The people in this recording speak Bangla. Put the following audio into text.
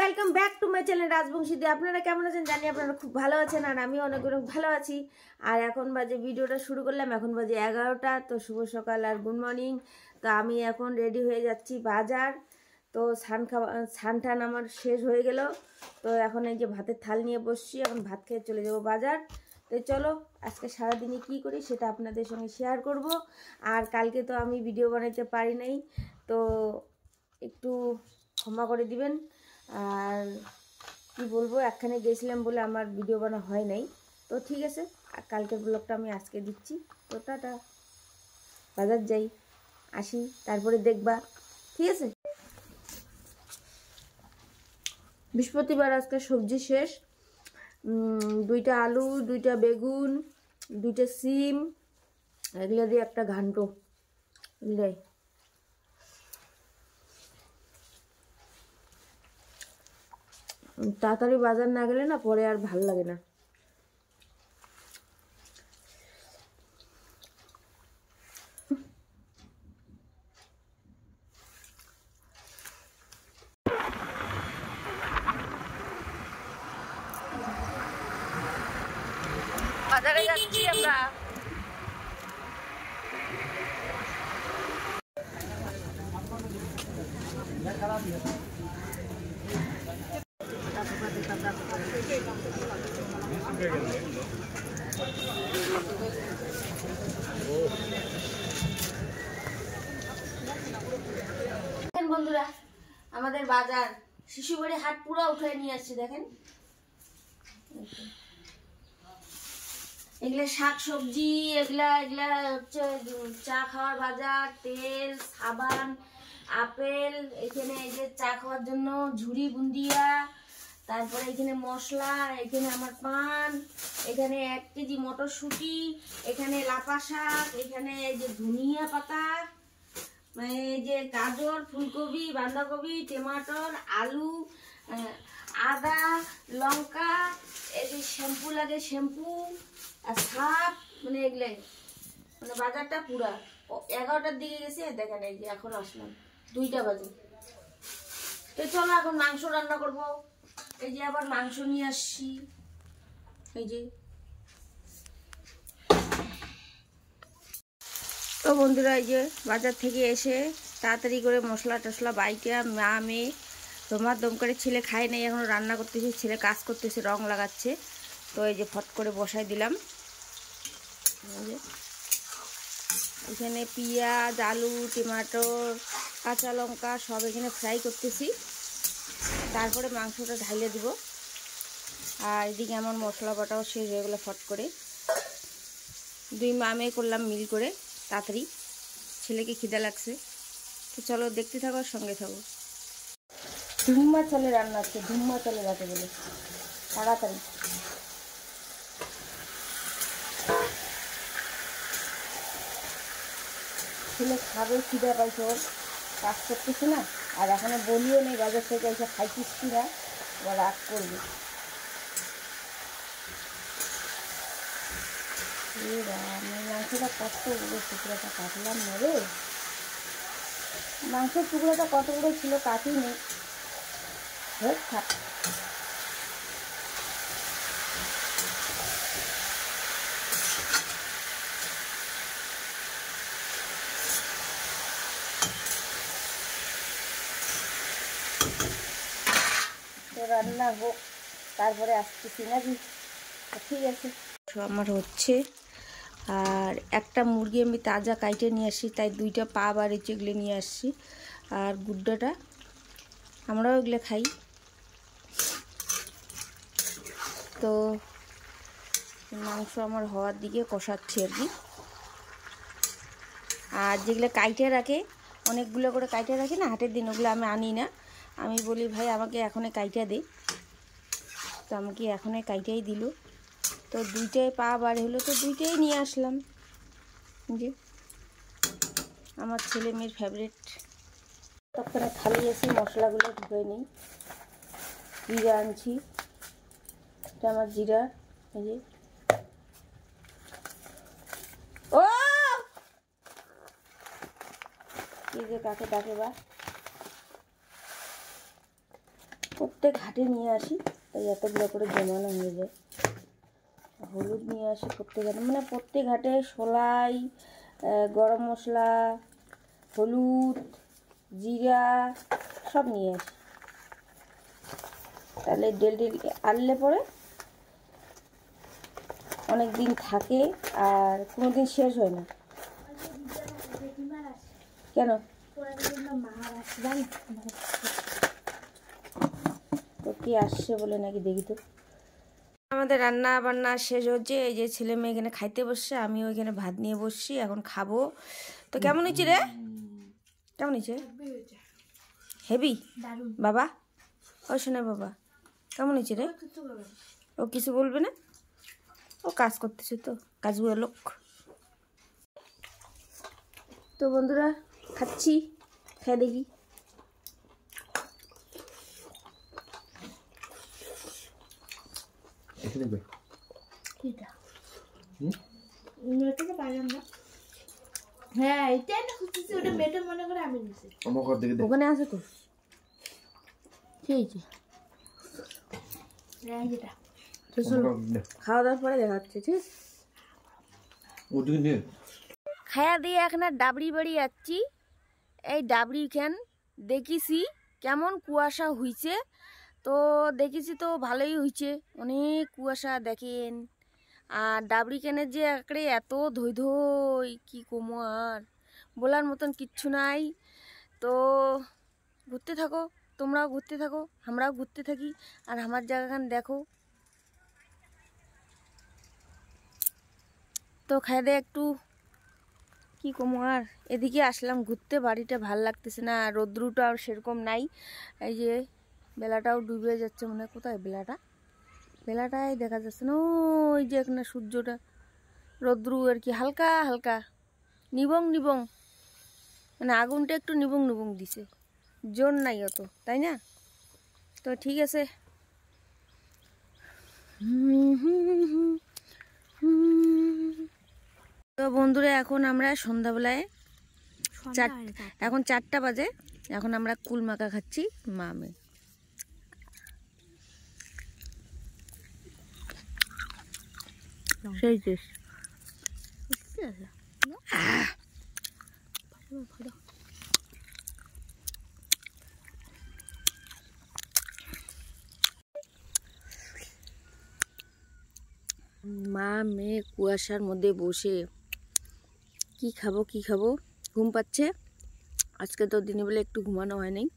Welcome back to my channel রাজবংশীতে। আপনারা কেমন আছেন জানি আপনারা খুব ভালো আছেন, আর আমি অনেক অনেক ভালো আছি। আর এখন বাজে ভিডিওটা শুরু করলাম, এখন বাজে 11টা। তো শুভ সকাল আর গুড মর্নিং। তো আমি এখন রেডি হয়ে যাচ্ছি বাজার। তো স্নান টান আমার শেষ হয়ে গেল। তো এখন এই যে ভাতের থাল নিয়ে বসছি, এখন ভাত খেয়ে চলে যাব বাজার। তো চলো আজকে সারাদিনে কি করি সেটা আপনাদের সঙ্গে শেয়ার করব। আর কালকে তো আমি ভিডিও বানাতে পারি নাই, তো একটু ক্ষমা করে দিবেন। আর কি বলবো, একখানে গেছিলাম বলে আমার ভিডিও বানা হয় নাই। তো ঠিক আছে, কালকের ব্লগটা আমি আজকে দিচ্ছি। তো টাটা, বাজার যাই, আসি, তারপরে দেখবা, ঠিক আছে। বৃহস্পতিবার, আজকে সবজি শেষ। 2টা আলু, 2টা বেগুন, 2টা সিম, এগুলো দিয়ে একটা ঘান্ট, এগুলাই। তাড়াতাড়ি বাজার না গেলে না পরে আর ভাল লাগে না। বাজারে যাচ্ছি আমরা। বন্ধুরা, আমাদের বাজার শিশুবাড়ি হাট পুরো উঠে নিয়ে আসছে, দেখেন। এগুলা শাক সবজি, এগুলা হচ্ছে চা খাওয়ার বাজার, তেল, সাবান, আপেল, এখানে এই যে চা খাওয়ার জন্য ঝুড়ি, বুন্দিয়া, তারপরে এখানে মশলা, এখানে আমার পান, এখানে 1 কেজি মটরশুঁটি, এখানে লাফা শাক, এখানে এই যে ধনিয়া পাতা, এই যে গাজর, ফুলকপি, বাঁধাকপি, টমাটোর, আলু, আদা, লঙ্কা, এই যে শ্যাম্পু লাগে শ্যাম্পু, আর সাপ, মানে এগুলাই। মানে বাজারটা পুরা 11টার দিকে গেছে, দেখেন এই যে এখন আসলাম 2টা বাজে। তো চলো এখন মাংস রান্না করব। এই যে আবার মাংস নিয়ে আসছি, এই যে। তো বন্ধুরা, এই যে বাজার থেকে এসে তাড়াতাড়ি করে মশলা টশলা বাইটা মেয়ে তোমার দম করে, ছেলে খায় নাই এখন, রান্না করতেছে, ছেলে কাজ করতেছে, রং লাগাচ্ছে। তো এই যে ফট করে বসাই দিলাম। এখানে পেঁয়াজ, আলু, টমাটোর, কাঁচা লঙ্কা সব এখানে ফ্রাই করতেছি, তারপরে মাংসটা ঢাইলে দিব। আর এদিকে আমার মশলা বাটাও শেষ হয়ে গেলো ফট করে। 2 মেয়ে করলাম মিল করে তাড়াতাড়ি, ছেলেকে খিদা লাগছে। তো চলো দেখতে থাকো, সঙ্গে থাকো। ধুম্মা চালে রান্না হচ্ছে, ধুম্মা চালে যাতে বলে, তাড়াতাড়ি। ছেলে খাবে, খিদা পাইছে, ওর কাজ করতেছে না, আর এখনো বলিও নেই বাজার থেকে এসে খাইছিস কিনা, আবার রাগ করবে। মাংসটা কত বড় টুকরাটা কাটলাম না রে, মাংসের টুকরাটা কত বড় ছিল, কাটি নেই। তো রান্না হোক, তারপরে আসতেছি নাকি, ঠিক আছে। আমার হচ্ছে, আর একটা মুরগি আমি তাজা কাইটে নিয়ে আসি, তাই 2টা পা বাড়ি যেগুলো নিয়ে আসছি। আর গুড্ডাটা আমরাও এগুলো খাই। তো মাংস আমার হওয়ার দিকে কষাচ্ছি আর কি। আর যেগুলো কাইটে রাখে, অনেকগুলো করে কাইটে রাখে না হাটের দিন, ওগুলো আমি আনি না। আমি বলি ভাই আমাকে এখনই কাইটা দে, তো আমাকে এখনই কাইটাই দিল। তো 2টাই পা বার হলো, তো 2টাই নিয়ে আসলাম। যে আমার ছেলে মেয়ের ফেভারিট। তখন খালি এসে মশলাগুলো ধুয়ে নিই। জিরা আনছি, এটা আমার জিরা, এই যে। ও এই যে কাকে ডাকে বা। প্রত্যেক হাটে নিয়ে আসি, তাই এতগুলো করে জমানো হয়ে যায়। হলুদ নিয়ে আসি প্রত্যেক হাটে, মানে প্রত্যেক হাটে সোলাই, গরম মশলা, হলুদ, জিরা সব নিয়ে আসি। তাহলে ডেলি আনলে পরে অনেক দিন থাকে আর কোনো দিন শেষ হয় না। কেন? তো কি আসছে বলে নাকি, দেখি তো। আমাদের রান্না বান্না শেষ হচ্ছে, এই যে ছেলে মেয়ে এখানে খাইতে বসছে, আমিও এখানে ভাত নিয়ে বসছি, এখন খাবো। তো কেমন হয়েছে রে? কেমন হয়েছে? হেভি বাবা, ও শোনে বাবা, কেমন হয়েছে রে? ও কিছু বলবে না, ও কাজ করতেছে, তো কাজগুলো লোক। তো বন্ধুরা খাচ্ছি, খেয়ে দেখি। হ্যাঁ এটাই না খুঁজতেছি, ওটা মেয়েটা মনে করে আমি নিছি। ওখানে আছে তো, ঠিক খাওয়া দাওয়ার পরে দেখা হচ্ছে, ঠিক খায়া দিয়ে এখন আর ডাবরি বাড়ি যাচ্ছি। এই ডাবরি খান দেখিছি কেমন কুয়াশা হইছে, তো দেখেছি তো ভালোই হইছে, অনেক কুয়াশা দেখেন। আর ডাবরি ক্যানের যে একড়ে এত ধই ধই কি কমো, আর বলার মতন কিচ্ছু নাই। তো ঘুরতে থাকো, তোমরাও ঘুরতে থাকো, আমরাও ঘুরতে থাকি, আর আমার জায়গাখান দেখো। তো খাই দে একটু কি কমো, আর এদিকে আসলাম ঘুরতে, বাড়িটা ভাল লাগতেছে না, রৌদ্রটা আর সেরকম নাই। এই যে বেলাটাও ডুবে যাচ্ছে মনে হয়, কোথায় বেলাটা? বেলাটাই দেখা যাচ্ছে না, ওই যে এখানে সূর্যটা, রৌদ্রু আর কি হালকা হালকা নিবং নিবং, মানে আগুনটা একটু নিবং নিবং দিছে, জোর নাই অত, তাই না? তো ঠিক আছে। তো বন্ধুরা এখন আমরা সন্ধ্যাবেলায় এখন 4টা বাজে, এখন আমরা কুল মাখা খাচ্ছি মামে। সেই টেস্ট। মা মেয়ে কুয়াশার মধ্যে বসে কি খাবো কি খাবো, ঘুম পাচ্ছে। আজকে তো দিনের বেলা একটু ঘুমানো হয় নাই।